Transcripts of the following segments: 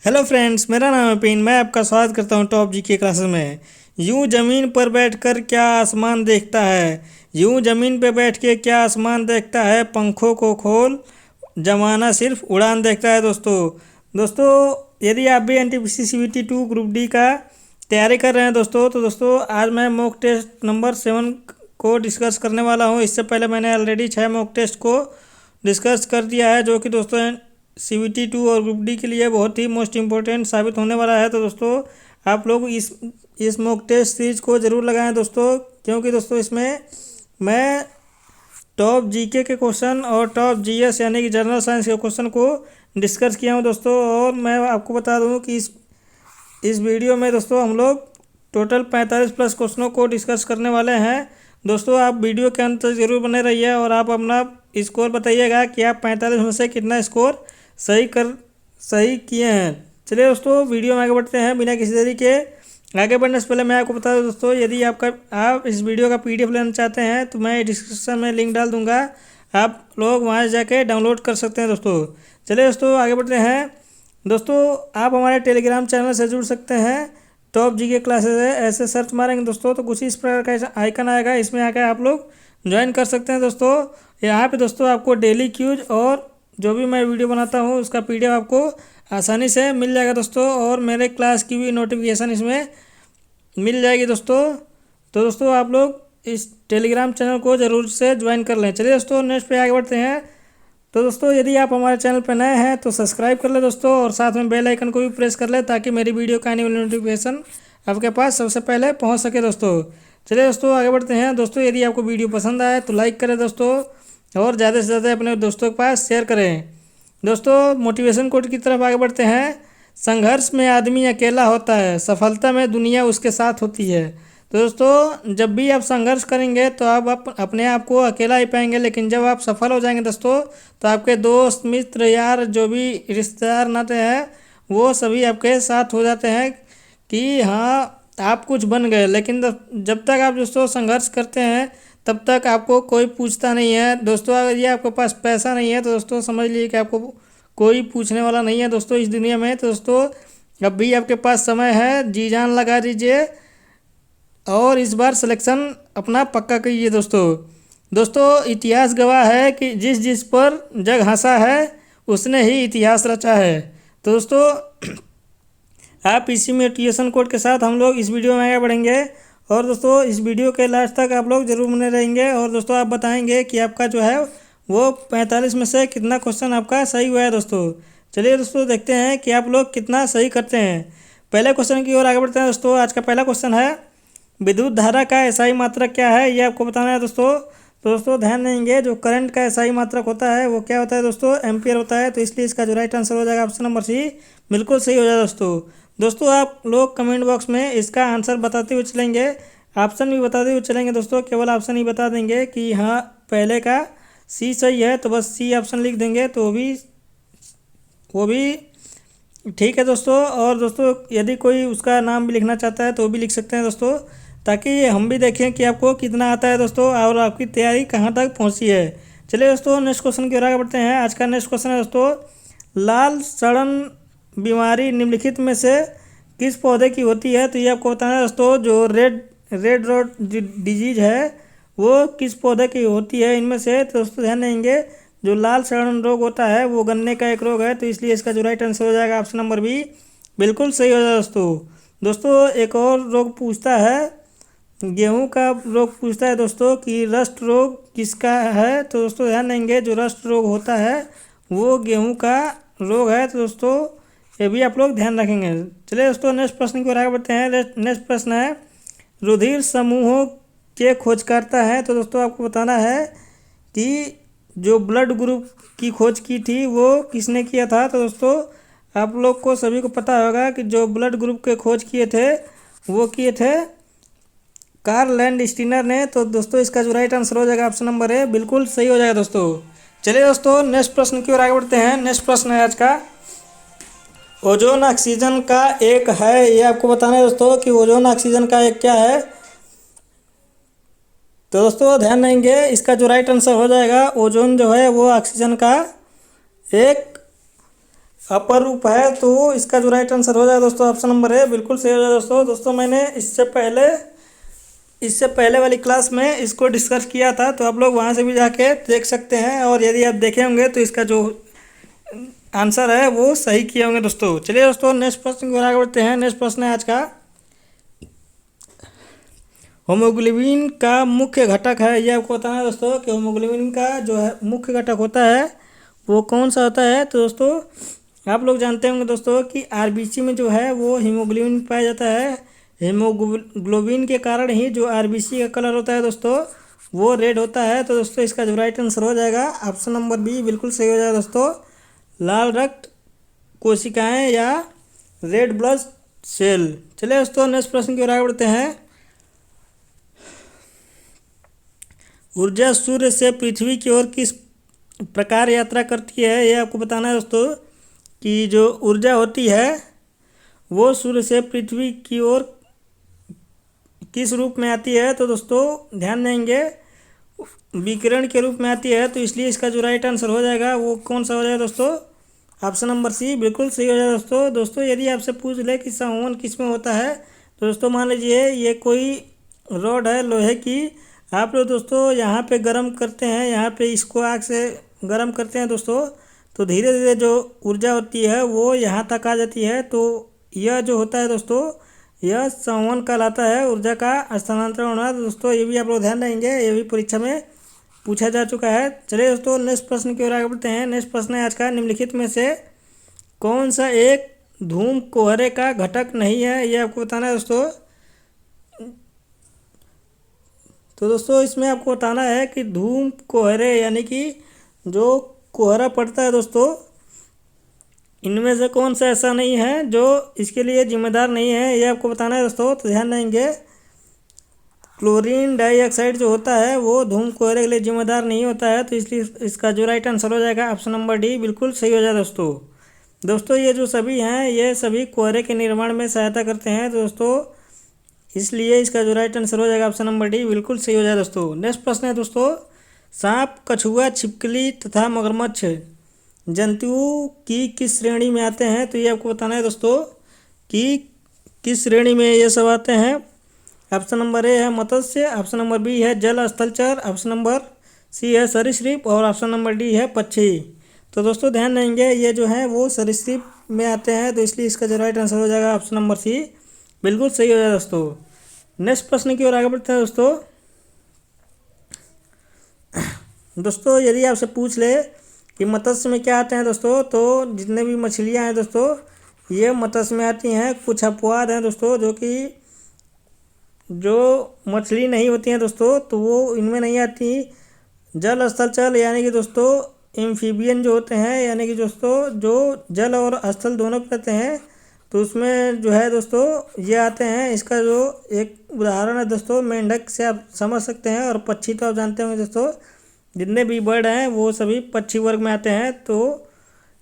Hello friends, मेरा नाम है पिन। मैं आपका स्वागत करता हूं टॉप जी के क्लासेस में। यूं जमीन पर बैठकर क्या आसमान देखता है। यूं जमीन पर बैठ के क्या आसमान देखता है, पंखों को खोल जमाना सिर्फ उड़ान देखता है। दोस्तों यदि आप भी एनटीपीसी सीबीटी 2 ग्रुप डी का तैयारी कर रहे हैं दोस्तों आज मैं मॉक टेस्ट नंबर 7 को डिस्कस करने वाला हूं। इससे पहले मैंने ऑलरेडी 6 मॉक टेस्ट को डिस्कस कर दिया है, जो कि दोस्तों सीबीटी 2 और ग्रुप डी के लिए बहुत ही मोस्ट इम्पोर्टेंट साबित होने वाला है। तो दोस्तों आप लोग इस मॉक टेस्ट सीरीज को ज़रूर लगाएं दोस्तों, क्योंकि दोस्तों इसमें मैं टॉप जीके के क्वेश्चन और टॉप जीएस यानी कि जनरल साइंस के क्वेश्चन को डिस्कस किया हूं दोस्तों। और मैं आपको बता दूं कि इस वीडियो में दोस्तों हम लोग टोटल 45 प्लस क्वेश्चनों को डिस्कस करने वाले हैं। दोस्तों आप वीडियो के अंत तक जरूर बने रहिए और आप अपना स्कोर बताइएगा कि आप 45 में से कितना स्कोर सही किए हैं। चलिए दोस्तों वीडियो में आगे बढ़ते हैं बिना किसी देरी के। आगे बढ़ने से पहले मैं आपको बता दूं दोस्तों, यदि आप इस वीडियो का पीडीएफ लेना चाहते हैं तो मैं डिस्क्रिप्शन में लिंक डाल दूंगा, आप लोग वहां जाके डाउनलोड कर सकते हैं दोस्तों। चलिए दोस्तों आगे बढ़ते हैं। दोस्तों आप हमारे टेलीग्राम चैनल से जुड़ सकते हैं। टॉप जी के क्लासेस है, ऐसे सर्च मारेंगे दोस्तों तो कुछ इस प्रकार का आइकन आएगा, इसमें आकर आप लोग ज्वाइन कर सकते हैं दोस्तों। यहाँ पे दोस्तों आपको डेली क्यूज और जो भी मैं वीडियो बनाता हूँ उसका पीडीएफ आपको आसानी से मिल जाएगा दोस्तों, और मेरे क्लास की भी नोटिफिकेशन इसमें मिल जाएगी दोस्तों। तो दोस्तों आप लोग इस टेलीग्राम चैनल को ज़रूर से ज्वाइन कर लें। चलिए दोस्तों नेक्स्ट पे आगे बढ़ते हैं। तो दोस्तों यदि आप हमारे चैनल पर नए हैं तो सब्सक्राइब कर लें दोस्तों, और साथ में बेल आइकन को भी प्रेस कर लें ताकि मेरी वीडियो का आने वाली नोटिफिकेशन आपके पास सबसे पहले पहुंच सके दोस्तों। चलिए दोस्तों आगे बढ़ते हैं। दोस्तों यदि आपको वीडियो पसंद आए तो लाइक करें दोस्तों, और ज़्यादा से ज़्यादा अपने दोस्तों के पास शेयर करें। दोस्तों मोटिवेशन कोट की तरफ आगे बढ़ते हैं। संघर्ष में आदमी अकेला होता है, सफलता में दुनिया उसके साथ होती है। तो दोस्तों जब भी आप संघर्ष करेंगे तो आप अपने आप को अकेला ही पाएंगे, लेकिन जब आप सफल हो जाएंगे दोस्तों तो आपके दोस्त मित्र यार जो भी रिश्तेदार नाते हैं वो सभी आपके साथ हो जाते हैं कि हाँ आप कुछ बन गए। लेकिन जब तक आप दोस्तों संघर्ष करते हैं तब तक आपको कोई पूछता नहीं है दोस्तों। अगर ये आपके पास पैसा नहीं है तो दोस्तों समझ लीजिए कि आपको कोई पूछने वाला नहीं है दोस्तों इस दुनिया में। तो दोस्तों अब भी आपके पास समय है, जी जान लगा दीजिए और इस बार सिलेक्शन अपना पक्का कीजिए दोस्तों इतिहास गवाह है कि जिस जिस पर जग हंसा है उसने ही इतिहास रचा है। तो दोस्तों आप इसी मोटिवेशन कोड के साथ हम लोग इस वीडियो में आगे बढ़ेंगे, और दोस्तों इस वीडियो के लास्ट तक आप लोग जरूर बने रहेंगे। और दोस्तों आप बताएंगे कि आपका जो है वो 45 में से कितना क्वेश्चन आपका सही हुआ है दोस्तों। चलिए दोस्तों देखते हैं कि आप लोग कितना सही करते हैं। पहले क्वेश्चन की ओर आगे बढ़ते हैं दोस्तों। आज का पहला क्वेश्चन है, विद्युत धारा का एसआई मात्रक क्या है, ये आपको बताना है दोस्तों। तो दोस्तों ध्यान देंगे, जो करंट का एसआई मात्रक होता है वो क्या होता है दोस्तों, एम्पियर होता है। तो इसलिए इसका जो राइट आंसर हो जाएगा ऑप्शन नंबर सी, बिल्कुल सही हो जाएगा दोस्तों आप लोग कमेंट बॉक्स में इसका आंसर बताते हुए चलेंगे, ऑप्शन भी बताते हुए चलेंगे दोस्तों। केवल ऑप्शन ही बता देंगे कि हाँ पहले का सी सही है तो बस सी ऑप्शन लिख देंगे तो वो भी ठीक है दोस्तों। और दोस्तों यदि कोई उसका नाम भी लिखना चाहता है तो वो भी लिख सकते हैं दोस्तों, ताकि हम भी देखें कि आपको कितना आता है दोस्तों और आपकी तैयारी कहाँ तक पहुँची है। चलिए दोस्तों नेक्स्ट क्वेश्चन की ओर आगे बढ़ते हैं। आज का नेक्स्ट क्वेश्चन है दोस्तों, लाल सड़न बीमारी निम्नलिखित में से किस पौधे की होती है। तो ये आपको बताना है दोस्तों, जो रेड रोड डिजीज है वो किस पौधे की होती है इनमें से। तो दोस्तों ध्यान देंगे, जो लाल सड़न रोग होता है वो गन्ने का एक रोग है। तो इसलिए इसका जो राइट आंसर हो जाएगा ऑप्शन नंबर बी, बिल्कुल सही हो जाएगा दोस्तों एक और रोग पूछता है, गेहूं का रोग पूछता है दोस्तों कि रस्ट रोग किसका है। तो दोस्तों ध्यान देंगे, जो रस्ट रोग होता है वो गेहूं का रोग है। तो दोस्तों ये भी आप लोग ध्यान रखेंगे। चलिए दोस्तों नेक्स्ट प्रश्न की ओर आगे बढ़ते हैं। नेक्स्ट प्रश्न है, रुधिर समूहों के खोजकर्ता हैं। तो दोस्तों आपको बताना है कि जो ब्लड ग्रुप की खोज की थी वो किसने किया था। तो दोस्तों आप लोग को सभी को पता होगा कि जो ब्लड ग्रुप के खोज किए थे वो किए थे कार्ल लैंडस्टीनर ने। तो दोस्तों इसका जो राइट आंसर हो जाएगा ऑप्शन नंबर ए, बिल्कुल सही हो जाएगा दोस्तों। चलिए दोस्तों नेक्स्ट प्रश्न की ओर आगे बढ़ते हैं। नेक्स्ट प्रश्न है आज का, ओजोन ऑक्सीजन का एक है, ये आपको बताना है दोस्तों कि ओजोन ऑक्सीजन का एक क्या है। तो दोस्तों ध्यान देंगे, इसका जो राइट आंसर हो जाएगा, ओजोन जो है वो ऑक्सीजन का एक अपर रूप है, तो इसका जो राइट आंसर हो जाए दोस्तों ऑप्शन नंबर है बिल्कुल सही हो जाए दोस्तों। दोस्तों मैंने इससे पहले वाली क्लास में इसको डिस्कस किया था, तो आप लोग वहाँ से भी जाके देख सकते हैं, और यदि आप देखे होंगे तो इसका जो आंसर है वो सही किए होंगे दोस्तों। चलिए दोस्तों नेक्स्ट प्रश्न की ओर आगे बढ़ते हैं। नेक्स्ट प्रश्न है आज का, होमोग्लोबिन का मुख्य घटक है, ये आपको बताना है दोस्तों कि होमोग्लोबिन का जो है मुख्य घटक होता है वो कौन सा होता है। तो दोस्तों आप लोग जानते होंगे दोस्तों कि आरबीसी में जो है वो हीमोग्लोबिन पाया जाता है। हीमोग्लोबिन के कारण ही जो आरबीसी का कलर होता है दोस्तों वो रेड होता है। तो दोस्तों इसका जो राइट आंसर हो जाएगा ऑप्शन नंबर बी बिल्कुल सही हो जाएगा दोस्तों, लाल रक्त कोशिकाएं या रेड ब्लड सेल। चलिए दोस्तों नेक्स्ट प्रश्न की ओर आगे बढ़ते हैं। ऊर्जा सूर्य से पृथ्वी की ओर किस प्रकार यात्रा करती है, ये आपको बताना है दोस्तों कि जो ऊर्जा होती है वो सूर्य से पृथ्वी की ओर किस रूप में आती है। तो दोस्तों ध्यान देंगे विकिरण के रूप में आती है, तो इसलिए इसका जो राइट आंसर हो जाएगा वो कौन सा हो जाएगा दोस्तों, ऑप्शन नंबर सी बिल्कुल सही हो जाएगा दोस्तों। दोस्तों यदि आपसे पूछ ले कि संवहन किस में होता है, तो दोस्तों मान लीजिए ये कोई रॉड है लोहे की, आप लोग दोस्तों यहाँ पे गर्म करते हैं, यहाँ पे इसको आग से गर्म करते हैं दोस्तों, तो धीरे धीरे जो ऊर्जा होती है वो यहाँ तक आ जाती है। तो यह जो होता है दोस्तों यह संवहन कहलाता है, ऊर्जा का स्थानांतरण होना। तो दोस्तों ये भी आप लोग ध्यान देंगे, ये भी परीक्षा में पूछा जा चुका है। चलिए दोस्तों नेक्स्ट प्रश्न की ओर आगे बढ़ते हैं। नेक्स्ट प्रश्न है आज का, निम्नलिखित में से कौन सा एक धूम कोहरे का घटक नहीं है, ये आपको बताना है दोस्तों। तो दोस्तों इसमें आपको बताना है कि धूम कोहरे यानी कि जो कोहरा पड़ता है दोस्तों, इनमें से कौन सा ऐसा नहीं है जो इसके लिए जिम्मेदार नहीं है, ये आपको बताना है दोस्तों। तो ध्यान देंगे क्लोरीन डाइऑक्साइड जो होता है वो धूम कोहरे के लिए जिम्मेदार नहीं होता है, तो इसलिए इसका जो राइट आंसर हो जाएगा ऑप्शन नंबर डी बिल्कुल सही हो जाएगा दोस्तों। दोस्तों ये जो सभी हैं ये सभी कोहरे के निर्माण में सहायता करते हैं, तो दोस्तों इसलिए इसका जो राइट आंसर हो जाएगा ऑप्शन नंबर डी बिल्कुल सही हो जाएगा दोस्तों। नेक्स्ट प्रश्न है दोस्तों, सांप, कछुआ, छिपकली तथा मगरमच्छ जंतुओं की किस श्रेणी में आते हैं, तो ये आपको बताना है दोस्तों कि किस श्रेणी में ये सब आते हैं। ऑप्शन नंबर ए है मत्स्य, ऑप्शन नंबर बी है जल स्थलचर, ऑप्शन नंबर सी है सरीसृप और ऑप्शन नंबर डी है पक्षी। तो दोस्तों ध्यान देंगे ये जो है वो सरीसृप में आते हैं, तो इसलिए इसका जो राइट आंसर हो जाएगा ऑप्शन नंबर सी बिल्कुल सही हो जाएगा दोस्तों। नेक्स्ट प्रश्न की ओर आगे बढ़ते हैं दोस्तों। दोस्तों यदि आपसे पूछ ले कि मत्स्य में क्या आते हैं दोस्तों, तो जितने भी मछलियां हैं दोस्तों ये मत्स्य में आती हैं। कुछ अपवाद हैं दोस्तों जो मछली नहीं होती हैं दोस्तों, तो वो इनमें नहीं आती। जल स्थलचर यानी कि दोस्तों एम्फीबियन जो होते हैं, यानी कि दोस्तों जो जल और स्थल दोनों पे रहते हैं, तो उसमें जो है दोस्तों ये आते हैं। इसका जो एक उदाहरण है दोस्तों मेंढक से आप समझ सकते हैं, और पक्षी तो आप जानते होंगे दोस्तों जितने भी बर्ड हैं वो सभी पक्षी वर्ग में आते हैं। तो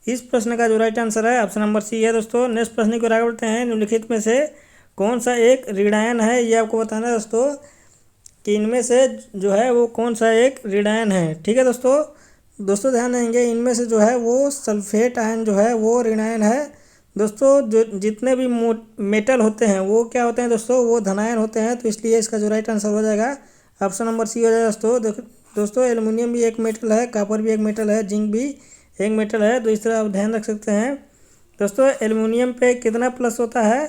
इस प्रश्न का जो राइट आंसर है ऑप्शन नंबर सी है दोस्तों। नेक्स्ट प्रश्न को आगे बढ़ते हैं। निम्नलिखित में से कौन सा एक ऋणायन है, ये आपको बताना है दोस्तों कि इनमें से जो है वो कौन सा एक ऋणायन है। ठीक है दोस्तों ध्यान देंगे इनमें से जो है वो सल्फेट आयन जो है वो ऋणायन है दोस्तों। जो जितने भी मेटल होते हैं वो क्या होते हैं दोस्तों, वो धनायन होते हैं, तो इसलिए इसका जो राइट आंसर हो जाएगा ऑप्शन नंबर सी हो जाएगा दोस्तों। एल्युमिनियम भी एक मेटल है, कॉपर भी एक मेटल है, जिंक भी एक मेटल है, तो इस तरह आप ध्यान रख सकते हैं दोस्तों। एल्युमिनियम पे कितना प्लस होता है,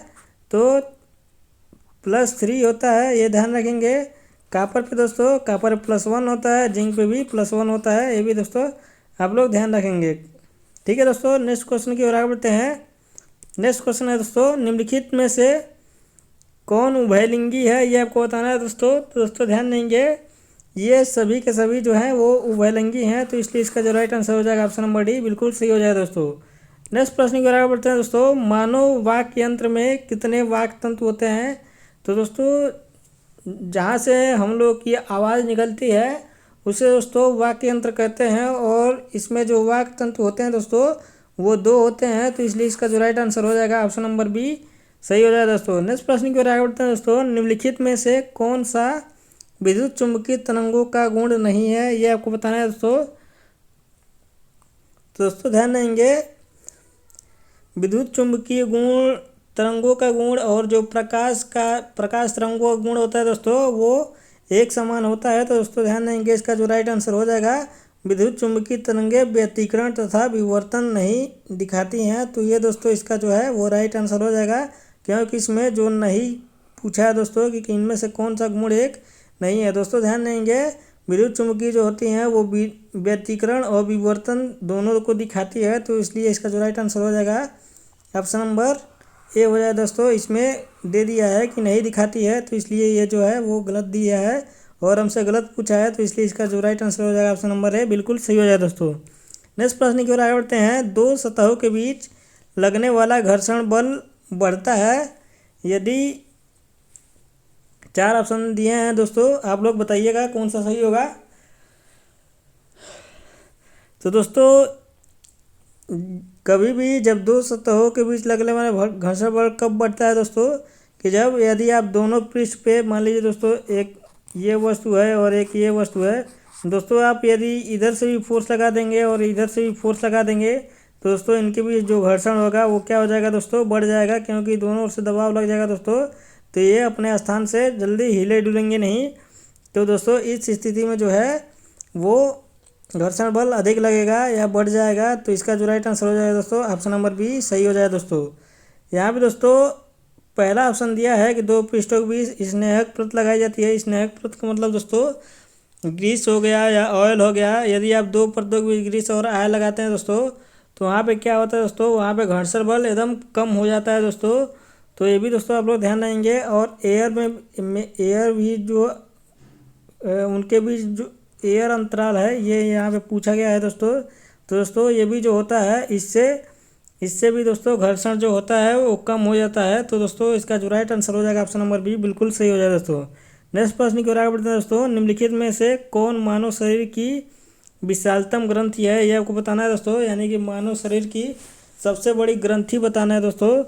तो +3 होता है, ये ध्यान रखेंगे। कॉपर पे दोस्तों कॉपर +1 होता है, जिंक पे भी +1 होता है, ये भी दोस्तों आप लोग ध्यान रखेंगे। ठीक है दोस्तों नेक्स्ट क्वेश्चन की ओर आगे बढ़ते हैं। नेक्स्ट क्वेश्चन है दोस्तों, निम्नलिखित में से कौन उभयलिंगी है, ये आपको बताना है दोस्तों। तो दोस्तों ध्यान देंगे ये सभी के सभी जो हैं वो उभयलिंगी हैं, तो इसलिए इसका जो राइट आंसर हो जाएगा ऑप्शन नंबर डी बिल्कुल सही हो जाएगा दोस्तों। नेक्स्ट प्रश्न की ओर आगे बढ़ते हैं दोस्तों। मानव वाक यंत्र में कितने वाक तंतु होते हैं, तो दोस्तों जहाँ से हम लोग की आवाज़ निकलती है उसे दोस्तों वाक यंत्र कहते हैं, और इसमें जो वाक तंतु होते हैं दोस्तों वो 2 होते हैं, तो इसलिए इसका जो राइट आंसर हो जाएगा ऑप्शन नंबर बी सही हो जाएगा दोस्तों। नेक्स्ट प्रश्न की ओर आगे बढ़ते हैं दोस्तों। निम्नलिखित में से कौन सा विद्युत चुंबकीय तरंगों का गुण नहीं है, ये आपको बताना है दोस्तों। तो दोस्तों ध्यान देंगे विद्युत चुंबकीय गुण तरंगों का गुण और जो प्रकाश तरंगों का गुण होता है दोस्तों वो एक समान होता है। तो दोस्तों ध्यान देंगे, इसका जो राइट आंसर हो जाएगा विद्युत चुंबकीय तरंगे व्यतिकरण तथा विवर्तन नहीं दिखाती हैं। तो ये दोस्तों इसका जो है वो राइट आंसर हो जाएगा, क्योंकि इसमें जो नहीं पूछा है दोस्तों कि इनमें से कौन सा गुण एक नहीं है। दोस्तों ध्यान देंगे, विद्युत चुंबकीय जो होती हैं वो व्यतिकरण और विवर्तन दोनों को दिखाती है। तो इसलिए इसका जो राइट आंसर हो जाएगा ऑप्शन नंबर ए हो जाए। दोस्तों इसमें दे दिया है कि नहीं दिखाती है, तो इसलिए ये जो है वो गलत दिया है और हमसे गलत पूछा है। तो इसलिए इसका जो राइट आंसर हो जाएगा ऑप्शन नंबर ए बिल्कुल सही हो जाए। दोस्तों नेक्स्ट प्रश्न की ओर आगे बढ़ते हैं। दो सतहों के बीच लगने वाला घर्षण बल बढ़ता है यदि, चार ऑप्शन दिए हैं दोस्तों, आप लोग बताइएगा कौन सा सही होगा। तो दोस्तों कभी भी जब दो सतहों के बीच लगने वाला घर्षण बल कब बढ़ता है दोस्तों, कि जब यदि आप दोनों पृष्ठ पे मान लीजिए दोस्तों एक ये वस्तु है और एक ये वस्तु है दोस्तों, आप यदि इधर से भी फोर्स लगा देंगे और इधर से भी फोर्स लगा देंगे तो दोस्तों इनके बीच जो घर्षण होगा वो क्या हो जाएगा दोस्तों, बढ़ जाएगा, क्योंकि दोनों ओर से दबाव लग जाएगा दोस्तों। तो ये अपने स्थान से जल्दी हिले डुलेंगे नहीं। तो दोस्तों इस स्थिति में जो है वो घर्षण बल अधिक लगेगा या बढ़ जाएगा। तो इसका जो राइट आंसर हो जाएगा दोस्तों ऑप्शन नंबर बी सही हो जाएगा। दोस्तों यहाँ पे दोस्तों पहला ऑप्शन दिया है कि दो पृष्ठों के बीच स्नेहक परत लगाई जाती है। स्नेहक परत का मतलब दोस्तों ग्रीस हो गया या ऑयल हो गया। यदि आप दो परतों के बीच ग्रीस और ऑयल लगाते हैं दोस्तों तो वहाँ पे क्या होता है दोस्तों, वहाँ पे घर्षण बल एकदम कम हो जाता है दोस्तों। तो ये भी दोस्तों आप लोग ध्यान देंगे। और एयर में एयर भी जो उनके बीच जो एयर अंतराल है ये यहाँ पे पूछा गया है दोस्तों। तो दोस्तों ये भी जो होता है इससे भी दोस्तों घर्षण जो होता है वो कम हो जाता है। तो दोस्तों इसका जो राइट आंसर हो जाएगा ऑप्शन नंबर बी बिल्कुल सही हो जाएगा। दोस्तों नेक्स्ट प्रश्न की ओर आगे बढ़ते हैं। दोस्तों निम्नलिखित में से कौन मानव शरीर की विशालतम ग्रंथि है, ये आपको बताना है दोस्तों, यानी कि मानव शरीर की सबसे बड़ी ग्रंथि बताना है दोस्तों।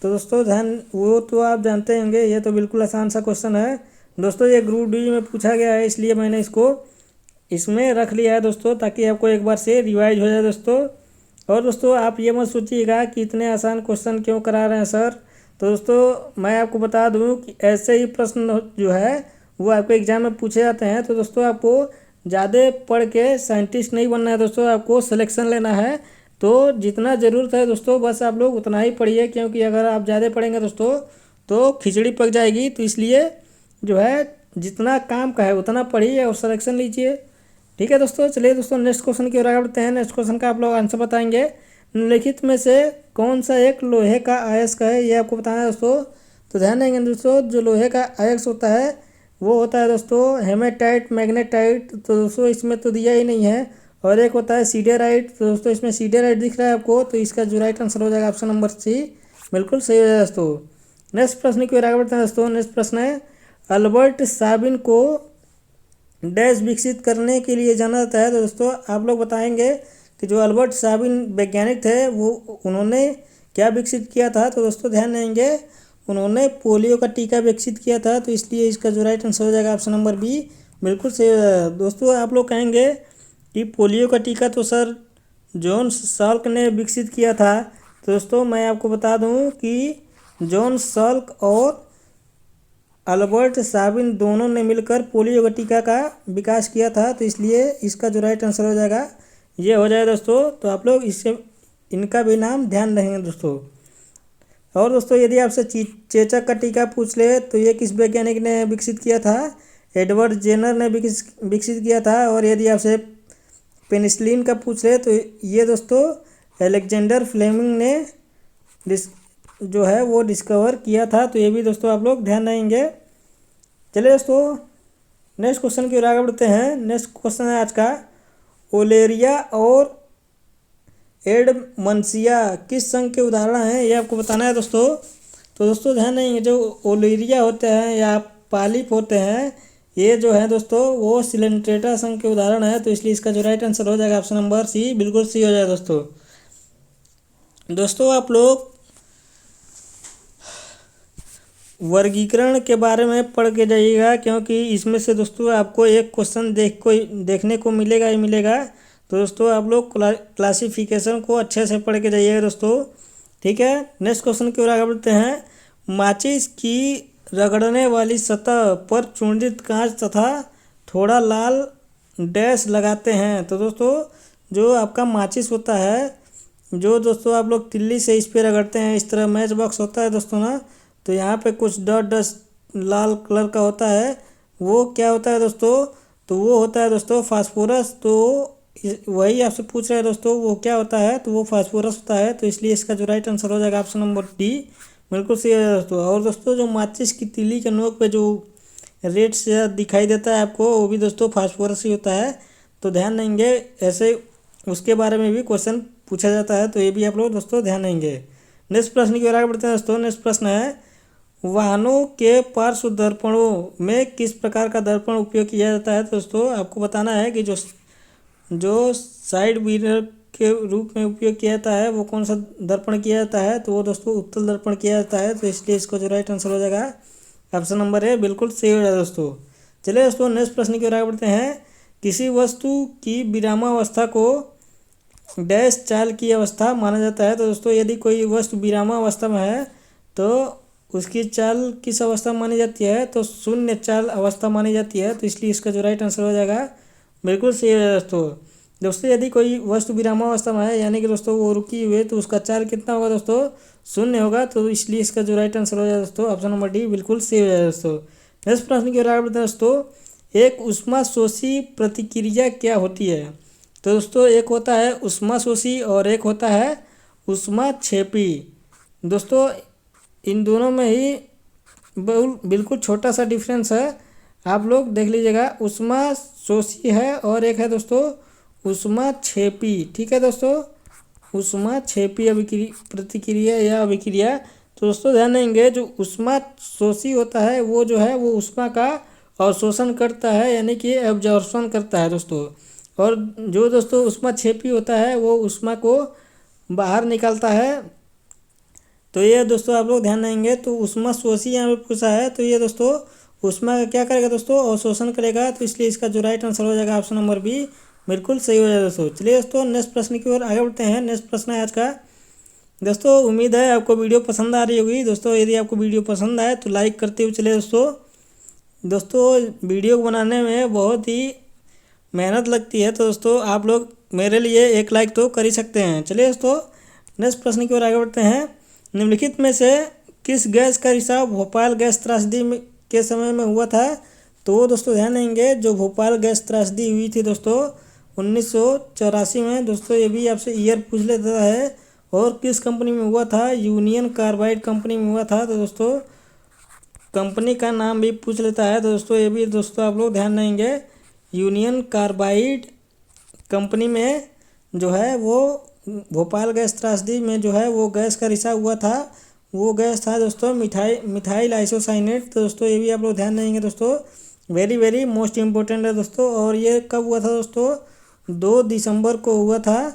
तो दोस्तों ध्यान वो तो आप जानते होंगे, ये तो बिल्कुल आसान सा क्वेश्चन है दोस्तों। ये ग्रुप डी में पूछा गया है इसलिए मैंने इसको इसमें रख लिया है दोस्तों, ताकि आपको एक बार से रिवाइज हो जाए दोस्तों। और दोस्तों आप ये मत सोचिएगा कि इतने आसान क्वेश्चन क्यों करा रहे हैं सर। तो दोस्तों मैं आपको बता दूं कि ऐसे ही प्रश्न जो है वो आपको एग्जाम में पूछे जाते हैं। तो दोस्तों आपको ज़्यादा पढ़ के साइंटिस्ट नहीं बनना है दोस्तों, आपको सिलेक्शन लेना है। तो जितना ज़रूरत है दोस्तों बस आप लोग उतना ही पढ़िए, क्योंकि अगर आप ज़्यादा पढ़ेंगे दोस्तों तो खिचड़ी पक जाएगी। तो इसलिए जो है जितना काम का है उतना पढ़िए और सिलेक्शन लीजिए, ठीक है दोस्तों। चलिए दोस्तों नेक्स्ट क्वेश्चन की ओर आगे बढ़ते हैं। नेक्स्ट क्वेश्चन का आप लोग आंसर बताएंगे। निम्नलिखित में से कौन सा एक लोहे का अयस्क है, ये आपको बताना है दोस्तों। तो ध्यान देंगे दोस्तों, जो लोहे का अयस्क होता है वो होता है दोस्तों हेमेटाइट, मैग्नेटाइट। तो दोस्तों इसमें तो दिया ही नहीं है। और एक होता है सीडेराइट। तो दोस्तों इसमें सीडेराइट दिख रहा है आपको, तो इसका जो राइट आंसर हो जाएगा ऑप्शन नंबर सी बिल्कुल सही हो जाएगा दोस्तों। नेक्स्ट प्रश्न की ओर आगे बढ़ते हैं दोस्तों। नेक्स्ट प्रश्न है, अल्बर्ट साबिन को डैश विकसित करने के लिए जाना जाता है। तो दोस्तों आप लोग बताएंगे कि जो अल्बर्ट साबिन वैज्ञानिक थे वो उन्होंने क्या विकसित किया था। तो दोस्तों ध्यान देंगे, उन्होंने पोलियो का टीका विकसित किया था। तो इसलिए इसका जो राइट आंसर हो जाएगा ऑप्शन नंबर बी बिल्कुल सही हो जाएगा। दोस्तों आप लोग कहेंगे कि पोलियो का टीका तो सर जॉन साल्क ने विकसित किया था। तो दोस्तों मैं आपको बता दूं कि जॉन साल्क और अल्बर्ट साबिन दोनों ने मिलकर पोलियो का टीका का विकास किया था। तो इसलिए इसका जो राइट आंसर हो जाएगा ये हो जाएगा दोस्तों। तो आप लोग इससे इनका भी नाम ध्यान रखेंगे दोस्तों। और दोस्तों यदि आपसे चेचक का टीका पूछ ले तो ये किस वैज्ञानिक ने विकसित किया था, एडवर्ड जेनर ने विकसित किया था। और यदि आपसे पेनिसिलिन का पूछ ले तो ये दोस्तों अलेक्जेंडर फ्लेमिंग ने जो है वो डिस्कवर किया था। तो ये भी दोस्तों आप लोग ध्यान देंगे। चलिए दोस्तों नेक्स्ट क्वेश्चन की ओर आगे बढ़ते हैं। नेक्स्ट क्वेश्चन है आज का, ओलेरिया और एडमंसिया किस संघ के उदाहरण हैं, ये आपको बताना है दोस्तों। तो दोस्तों ध्यान देंगे, जो ओलेरिया होते हैं या पालिप होते हैं ये जो है दोस्तों वो सिलेंट्रेटा संघ के उदाहरण है। तो इसलिए इसका जो राइट आंसर हो जाएगा ऑप्शन नंबर सी बिल्कुल सी हो जाएगा दोस्तों। दोस्तों आप लोग वर्गीकरण के बारे में पढ़ के जाइएगा, क्योंकि इसमें से दोस्तों आपको एक क्वेश्चन देखने को मिलेगा ही मिलेगा। तो दोस्तों आप लोग क्लासिफिकेशन को अच्छे से पढ़ के जाइएगा दोस्तों। ठीक है, नेक्स्ट क्वेश्चन की ओर आगे बढ़ते हैं। माचिस की रगड़ने वाली सतह पर चूर्णित कांच तथा थोड़ा लाल डैश लगाते हैं। तो दोस्तों जो आपका माचिस होता है, जो दोस्तों आप लोग तिल्ली से इस पर रगड़ते हैं, इस तरह मैच बॉक्स होता है दोस्तों ना, तो यहाँ पे कुछ डॉट डस्ट लाल कलर का होता है, वो क्या होता है दोस्तों? तो वो होता है दोस्तों फास्फोरस। तो वही आपसे पूछ रहे हैं दोस्तों, वो क्या होता है? तो वो फास्फोरस होता है। तो इसलिए इसका जो राइट आंसर हो जाएगा ऑप्शन नंबर डी, बिल्कुल सही है दोस्तों। और दोस्तों जो माचिस की तीली के नोक पे जो रेड से दिखाई देता है आपको, वो भी दोस्तों फास्फोरस ही होता है। तो ध्यान देंगे, ऐसे उसके बारे में भी क्वेश्चन पूछा जाता है, तो ये भी आप लोग दोस्तों ध्यान देंगे। नेक्स्ट प्रश्न की ओर आगे बढ़ते हैं दोस्तों। नेक्स्ट प्रश्न है, वाहनों के पार्श्व दर्पणों में किस प्रकार का दर्पण उपयोग किया जाता है? तो दोस्तों आपको बताना है कि जो साइड मिरर के रूप में उपयोग किया जाता है, वो कौन सा दर्पण किया जाता है? तो वो दोस्तों उत्तल दर्पण किया जाता है। तो इसलिए इसको जो राइट आंसर हो जाएगा ऑप्शन नंबर ए, बिल्कुल सही हो जाएगा दोस्तों। चलिए दोस्तों नेक्स्ट प्रश्न की ओर आगे बढ़ते हैं। किसी वस्तु की विरामावस्था को डैश चाल की अवस्था माना जाता है। तो दोस्तों यदि कोई वस्तु विरामावस्था में है तो उसकी चाल किस अवस्था मानी जाती है? तो शून्य चाल अवस्था मानी जाती है। तो इसलिए इसका जो राइट आंसर हो जाएगा बिल्कुल सही है दोस्तों। दोस्तों यदि कोई वस्तु विरामावस्था में है, यानी कि दोस्तों वो रुकी हुई है, तो उसका चाल कितना होगा दोस्तों? शून्य होगा। तो इसलिए इसका जो राइट आंसर हो जाएगा दोस्तों ऑप्शन नंबर डी, बिल्कुल सही हो जाएगा दोस्तों। नेक्स्ट प्रश्न की ओर आगे बढ़ते हैं दोस्तों। एक ऊष्माशोषी प्रतिक्रिया क्या होती है? तो दोस्तों एक होता है ऊष्माशोषी और एक होता है ऊष्माक्षेपी। दोस्तों इन दोनों में ही बिल्कुल छोटा सा डिफरेंस है, आप लोग देख लीजिएगा। ऊष्माशोषी है और एक है दोस्तों ऊष्माक्षेपी। ठीक है दोस्तों, ऊष्माक्षेपी प्रतिक्रिया या अभिक्रिया। तो दोस्तों ध्यान देंगे, जो ऊष्माशोषी होता है वो जो है वो ऊष्मा का अवशोषण करता है, यानी कि एब्जॉर्प्शन करता है दोस्तों। और जो दोस्तों ऊष्माक्षेपी होता है वो ऊष्मा को बाहर निकालता है। तो ये दोस्तों आप लोग ध्यान देंगे। तो ऊष्माशोषी यहाँ पे पूछा है, तो ये दोस्तों ऊष्मा का क्या करेगा दोस्तों? अवशोषण करेगा। तो इसलिए इसका जो राइट आंसर हो जाएगा ऑप्शन नंबर बी, बिल्कुल सही हो जाएगा दोस्तों। चलिए दोस्तों नेक्स्ट प्रश्न की ओर आगे बढ़ते हैं। नेक्स्ट प्रश्न है आज का दोस्तों, उम्मीद है आपको वीडियो पसंद आ रही होगी दोस्तों। यदि आपको वीडियो पसंद आए तो लाइक करते हुए चलिए दोस्तों वीडियो बनाने में बहुत ही मेहनत लगती है, तो दोस्तों आप लोग मेरे लिए एक लाइक तो कर ही सकते हैं। चलिए दोस्तों नेक्स्ट प्रश्न की ओर आगे बढ़ते हैं। निम्नलिखित में से किस गैस का रिसाव भोपाल गैस त्रासदी के समय में हुआ था? तो वो दोस्तों ध्यान देंगे, जो भोपाल गैस त्रासदी हुई थी दोस्तों 1984 में। दोस्तों ये भी आपसे ईयर पूछ लेता है, और किस कंपनी में हुआ था? यूनियन कार्बाइड कंपनी में हुआ था। तो दोस्तों कंपनी का नाम भी पूछ लेता है। तो दोस्तों ये भी दोस्तों आप लोग ध्यान देंगे, यूनियन कार्बाइड कंपनी में जो है वो भोपाल गैस त्रासदी में जो है वो गैस का रिसाव हुआ था। वो गैस था दोस्तों मिथाइल आइसोसाइनेट। तो दोस्तों ये भी आप लोग ध्यान देंगे दोस्तों, वेरी वेरी मोस्ट इम्पोर्टेंट है दोस्तों। और ये कब हुआ था दोस्तों? 2 दिसंबर को हुआ था।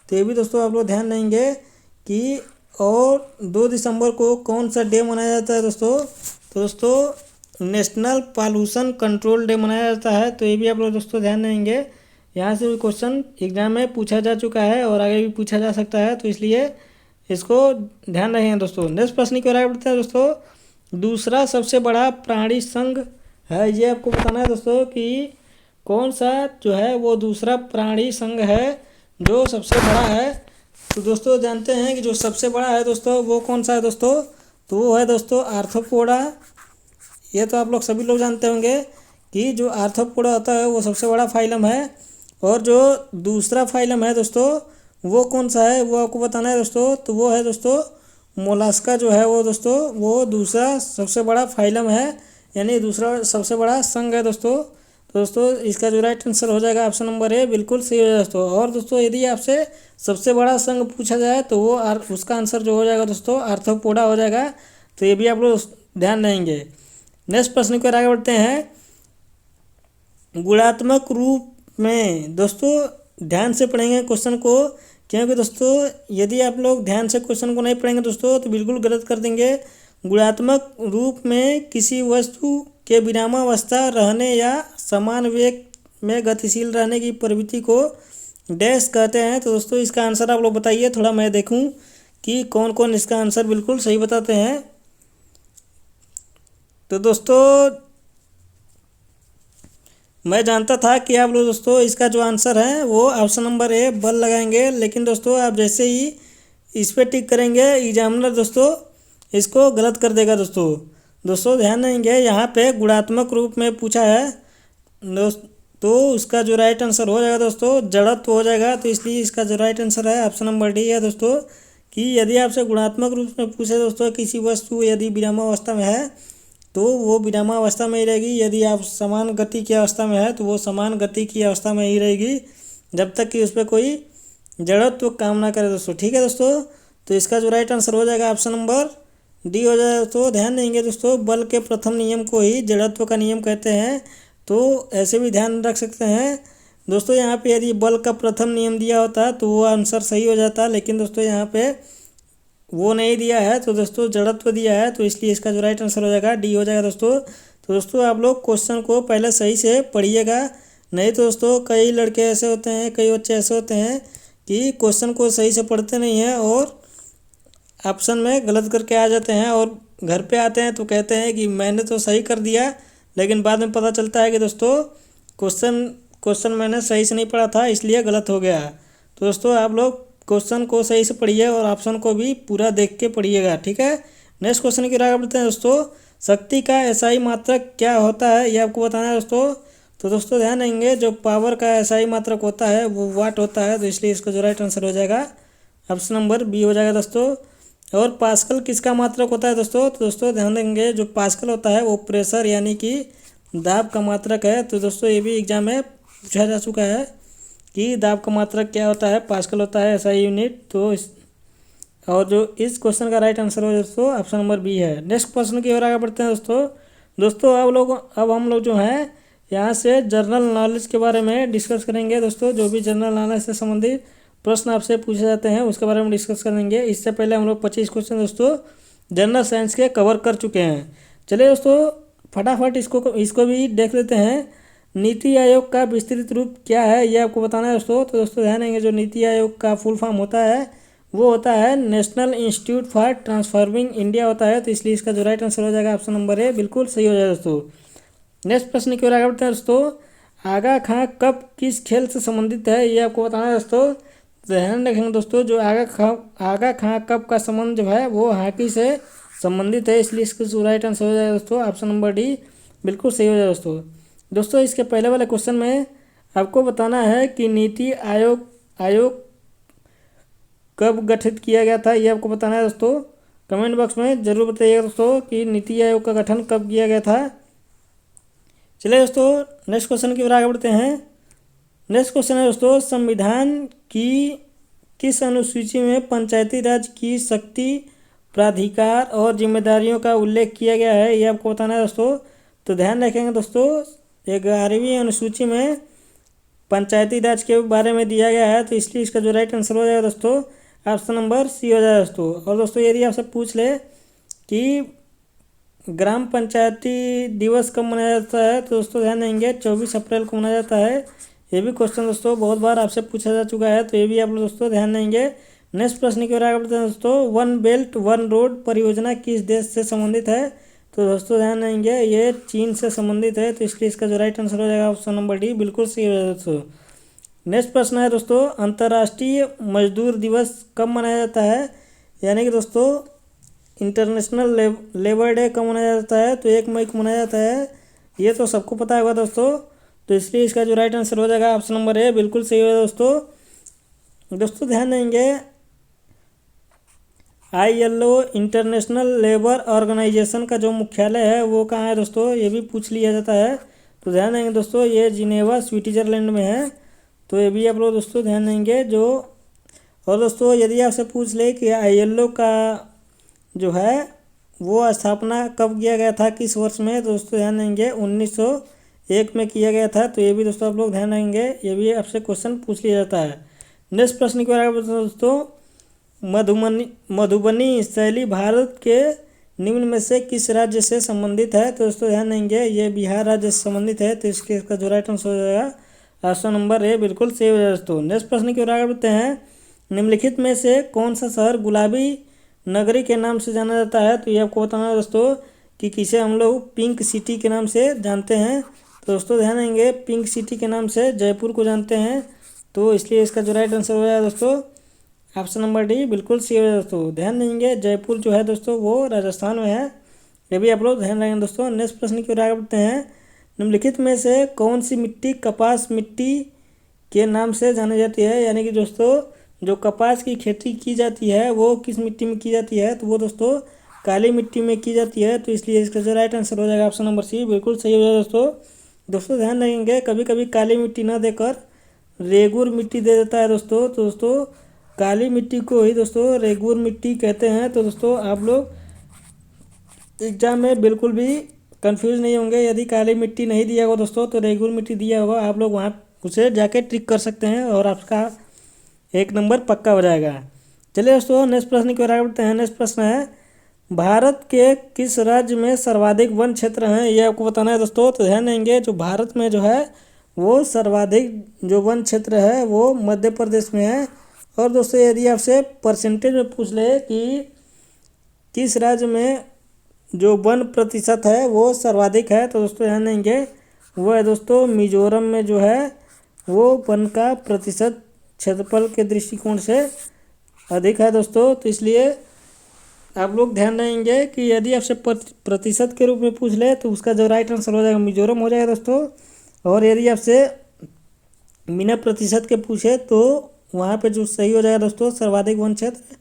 तो ये भी दोस्तों आप लोग ध्यान देंगे कि, और 2 दिसंबर को कौन सा डे मनाया जाता है दोस्तों? तो दोस्तों नेशनल पॉल्यूशन कंट्रोल डे मनाया जाता है। तो ये भी आप लोग दोस्तों ध्यान देंगे, यहाँ से भी क्वेश्चन एग्जाम में पूछा जा चुका है और आगे भी पूछा जा सकता है, तो इसलिए इसको ध्यान रखें दोस्तों। नेक्स्ट प्रश्न की ओर आगे बढ़ते हैं दोस्तों। दूसरा सबसे बड़ा प्राणी संघ है, ये आपको बताना है दोस्तों कि कौन सा जो है वो दूसरा प्राणी संघ है जो सबसे बड़ा है। तो दोस्तों जानते हैं कि जो सबसे बड़ा है दोस्तों वो कौन सा है दोस्तों? तो वो है दोस्तों आर्थ्रोपोडा। ये तो आप लोग सभी लोग जानते होंगे कि जो आर्थ्रोपोडा होता है वो सबसे बड़ा फाइलम है। और जो दूसरा फाइलम है दोस्तों वो कौन सा है, वो आपको बताना है दोस्तों। तो वो है दोस्तों मोलास्का जो है वो दोस्तों वो दूसरा सबसे बड़ा फाइलम है, यानी दूसरा सबसे बड़ा संघ है दोस्तों। तो दोस्तों इसका जो राइट आंसर हो जाएगा ऑप्शन नंबर ए, बिल्कुल सही हो जाएगा दोस्तों। और दोस्तों यदि आपसे सबसे बड़ा संघ पूछा जाए तो वो उसका आंसर जो हो जाएगा दोस्तों आर्थ्रोपोडा हो जाएगा। तो ये भी आप लोग ध्यान देंगे। नेक्स्ट प्रश्न को आगे बढ़ते हैं। गुणात्मक रूप में दोस्तों ध्यान से पढ़ेंगे क्वेश्चन को, क्योंकि दोस्तों यदि आप लोग ध्यान से क्वेश्चन को नहीं पढ़ेंगे दोस्तों तो बिल्कुल गलत कर देंगे। गुणात्मक रूप में किसी वस्तु के विरामावस्था रहने या समान वेग में गतिशील रहने की प्रवृत्ति को डैश कहते हैं। तो दोस्तों इसका आंसर आप लोग बताइए, थोड़ा मैं देखूं कि कौन कौन इसका आंसर बिल्कुल सही बताते हैं। तो दोस्तों मैं जानता था कि आप लोग दोस्तों इसका जो आंसर है वो ऑप्शन नंबर ए बल लगाएंगे, लेकिन दोस्तों आप जैसे ही इस पर टिक करेंगे एग्जामिनर दोस्तों इसको गलत कर देगा। दोस्तों दोस्तों ध्यान देंगे, यहाँ पे गुणात्मक रूप में पूछा है तो उसका जो राइट आंसर हो जाएगा दोस्तों जड़त्व हो जाएगा। तो इसलिए इसका जो राइट आंसर है ऑप्शन नंबर डी है दोस्तों, कि यदि आपसे गुणात्मक रूप में पूछे दोस्तों किसी वस्तु यदि विरामावस्था में है तो वो विरामावस्था में ही रहेगी, यदि आप समान गति की अवस्था में है तो वो समान गति की अवस्था में ही रहेगी जब तक कि उस पर कोई जड़त्व काम ना करे दोस्तों। ठीक है दोस्तों, तो इसका जो राइट आंसर हो जाएगा ऑप्शन नंबर डी हो जाएगा दोस्तों। ध्यान देंगे दोस्तों, बल के प्रथम नियम को ही जड़त्व का नियम कहते हैं, तो ऐसे भी ध्यान रख सकते हैं दोस्तों। यहाँ पे यदि बल का प्रथम नियम दिया होता तो वो आंसर सही हो जाता, लेकिन दोस्तों यहाँ पे वो नहीं दिया है तो दोस्तों जड़त्व दिया है, तो इसलिए इसका जो राइट आंसर हो जाएगा डी हो जाएगा दोस्तों। तो दोस्तों आप लोग क्वेश्चन को पहले सही से पढ़िएगा, नहीं तो दोस्तों कई लड़के ऐसे होते हैं, कई बच्चे ऐसे होते हैं कि क्वेश्चन को सही से पढ़ते नहीं हैं और ऑप्शन में गलत करके आ जाते हैं और घर पे आते हैं तो कहते हैं कि मैंने तो सही कर दिया, लेकिन बाद में पता चलता है कि दोस्तों क्वेश्चन मैंने सही से नहीं पढ़ा था इसलिए गलत हो गया। तो दोस्तों आप लोग क्वेश्चन को सही से पढ़िए और ऑप्शन को भी पूरा देख के पढ़िएगा। ठीक है, नेक्स्ट क्वेश्चन की राह बढ़ते हैं दोस्तों। शक्ति का एसआई मात्रक क्या होता है ये आपको बताना है दोस्तों। तो दोस्तों ध्यान देंगे, जो पावर का एसआई मात्रक होता है वो वाट होता है, तो इसलिए इसका जो राइट आंसर हो जाएगा ऑप्शन नंबर बी हो जाएगा दोस्तों। और पास्कल किसका मात्रक होता है दोस्तों। तो दोस्तों ध्यान देंगे, जो पास्कल होता है वो प्रेशर यानी कि दाब का मात्रक है। तो दोस्तों ये भी एग्जाम में पूछा जा चुका है कि दाब का मात्रक क्या होता है, पास्कल होता है ऐसा यूनिट। तो और जो इस क्वेश्चन का राइट आंसर हो दोस्तों ऑप्शन नंबर बी है। नेक्स्ट क्वेश्चन की ओर आगे बढ़ते हैं दोस्तों अब हम लोग जो है यहाँ से जनरल नॉलेज के बारे में डिस्कस करेंगे दोस्तों। जो भी जनरल नॉलेज से संबंधित प्रश्न आपसे पूछे जाते हैं उसके बारे में डिस्कस करेंगे। इससे पहले हम लोग 25 क्वेश्चन दोस्तों जनरल साइंस के कवर कर चुके हैं। चलिए दोस्तों फटाफट इसको भी देख लेते हैं। नीति आयोग का विस्तृत रूप क्या है ये आपको बताना है दोस्तों। तो दोस्तों ध्यान देंगे, जो नीति आयोग का फुल फॉर्म होता है वो होता है national institute for transforming India होता है, तो इसलिए इसका जो राइट आंसर हो जाएगा ऑप्शन नंबर ए बिल्कुल सही हो जाएगा दोस्तों। नेक्स्ट प्रश्न की ओर आगे बढ़ते हैं दोस्तों। आगा खां कब किस खेल से संबंधित है ये आपको बताना है दोस्तों। ध्यान रखेंगे दोस्तों, जो आगा खां कब का संबंध जो है वो हॉकी से संबंधित है, इसलिए इसका जो राइट आंसर हो जाएगा दोस्तों ऑप्शन नंबर डी बिल्कुल सही हो जाएगा दोस्तों। इसके पहले वाले क्वेश्चन में आपको बताना है कि नीति आयोग कब गठित किया गया था, ये आपको बताना है दोस्तों। कमेंट बॉक्स में जरूर बताइएगा दोस्तों कि नीति आयोग का गठन कब किया गया था। चलिए दोस्तों नेक्स्ट क्वेश्चन की ओर आगे बढ़ते हैं। नेक्स्ट क्वेश्चन है दोस्तों, संविधान की किस अनुसूची में पंचायती राज की शक्ति, प्राधिकार और जिम्मेदारियों का उल्लेख किया गया है ये आपको बताना है दोस्तों। तो ध्यान रखेंगे दोस्तों, 11वीं अनुसूची में पंचायती राज के बारे में दिया गया है, तो इसलिए इसका जो राइट आंसर हो जाएगा दोस्तों ऑप्शन नंबर सी हो जाएगा दोस्तों। और दोस्तों यदि आपसे पूछ ले कि ग्राम पंचायती दिवस कब मनाया जाता है, तो दोस्तों ध्यान देंगे 24 अप्रैल को मनाया जाता है। ये भी क्वेश्चन दोस्तों बहुत बार आपसे पूछा जा चुका है, तो ये भी आप लोग दोस्तों ध्यान देंगे। नेक्स्ट प्रश्न की ओर आगे बढ़ते हैं दोस्तों। वन बेल्ट वन रोड परियोजना किस देश से संबंधित है, तो दोस्तों ध्यान देंगे ये चीन से संबंधित है, तो इसलिए इसका जो राइट आंसर हो जाएगा ऑप्शन नंबर डी बिल्कुल सही हो जाएगा दोस्तों। नेक्स्ट प्रश्न है दोस्तों, अंतर्राष्ट्रीय मजदूर दिवस कब मनाया जाता है, यानी कि दोस्तों इंटरनेशनल लेबर डे कब मनाया जाता है, तो 1 मई को मनाया जाता है। ये तो सबको पता होगा दोस्तों, तो इसलिए इसका जो राइट आंसर हो जाएगा ऑप्शन नंबर ए बिल्कुल सही होगा दोस्तों ध्यान देंगे, ILO इंटरनेशनल लेबर ऑर्गेनाइजेशन का जो मुख्यालय है वो कहाँ है दोस्तों, ये भी पूछ लिया जाता है। तो ध्यान देंगे दोस्तों, ये जिनेवा स्विट्जरलैंड में है, तो ये भी आप लोग दोस्तों ध्यान देंगे। और दोस्तों यदि आपसे पूछ ले कि ILO का जो है वो स्थापना कब किया गया था, किस वर्ष में, तो दोस्तों ध्यान देंगे 1901 में किया गया था, तो ये भी दोस्तों आप लोग ध्यान देंगे, ये भी आपसे क्वेश्चन पूछ लिया जाता है। नेक्स्ट प्रश्न की ओर आगे बढ़ते हैं दोस्तों। मधुबनी शैली भारत के निम्न में से किस राज्य से संबंधित है, तो दोस्तों ध्यान देंगे ये बिहार राज्य से संबंधित है, तो इसका जो राइट आंसर हो जाएगा ऑप्शन नंबर ए बिल्कुल सही हो जाएगा दोस्तों। नेक्स्ट प्रश्न की ओर आगे बढ़ते हैं। निम्नलिखित में से कौन सा शहर गुलाबी नगरी के नाम से जाना जाता है? तो ये आपको बताना है दोस्तों कि किसे हम लोग पिंक सिटी के नाम से जानते हैं। तो दोस्तों ध्यान देंगे, पिंक सिटी के नाम से जयपुर को जानते हैं। तो इसलिए इसका जो राइट आंसर हो जाएगा दोस्तों ऑप्शन नंबर डी बिल्कुल सही हो जाएगा दोस्तों। ध्यान देंगे, जयपुर जो है दोस्तों वो राजस्थान में है। ये भी आप लोग ध्यान रखेंगे दोस्तों। नेक्स्ट प्रश्न की ओर आगे बढ़ते हैं। निम्नलिखित में से कौन सी मिट्टी कपास मिट्टी के नाम से जानी जाती है? यानी कि दोस्तों जो कपास की खेती की जाती है वो किस मिट्टी में की जाती है? तो वो दोस्तों काली मिट्टी में की जाती है। तो इसलिए इसका जो राइट आंसर हो जाएगा ऑप्शन नंबर सी बिल्कुल सही हो जाएगा दोस्तों। दोस्तों ध्यान रखेंगे, कभी कभी काली मिट्टी ना देकर रेगुर मिट्टी दे देता है दोस्तों। तो दोस्तों काली मिट्टी को ही दोस्तों रेगुर मिट्टी कहते हैं। तो दोस्तों आप लोग एग्जाम में बिल्कुल भी कंफ्यूज नहीं होंगे। यदि काली मिट्टी नहीं दिया होगा दोस्तों तो रेगुर मिट्टी दिया होगा, आप लोग वहाँ उसे जाके ट्रिक कर सकते हैं और आपका एक नंबर पक्का हो जाएगा। चलिए दोस्तों नेक्स्ट प्रश्न की ओर आगे बढ़ते हैं। नेक्स्ट प्रश्न है, भारत के किस राज्य में सर्वाधिक वन क्षेत्र हैं? ये आपको बताना है दोस्तों। तो ध्यान देंगे, जो भारत में जो है वो सर्वाधिक जो वन क्षेत्र है वो मध्य प्रदेश में है। और दोस्तों यदि आपसे परसेंटेज में पूछ ले कि किस राज्य में जो वन प्रतिशत है वो सर्वाधिक है, तो दोस्तों ध्यान देंगे वो है दोस्तों मिजोरम में जो है वो वन का प्रतिशत क्षेत्रफल के दृष्टिकोण से अधिक है दोस्तों। तो इसलिए आप लोग ध्यान देंगे कि यदि आपसे प्रतिशत के रूप में पूछ ले तो उसका जो राइट आंसर हो जाएगा मिजोरम हो जाएगा दोस्तों। और यदि आपसे बिना प्रतिशत के पूछे तो वहाँ पे जो सही हो जाएगा दोस्तों सर्वाधिक वन क्षेत्र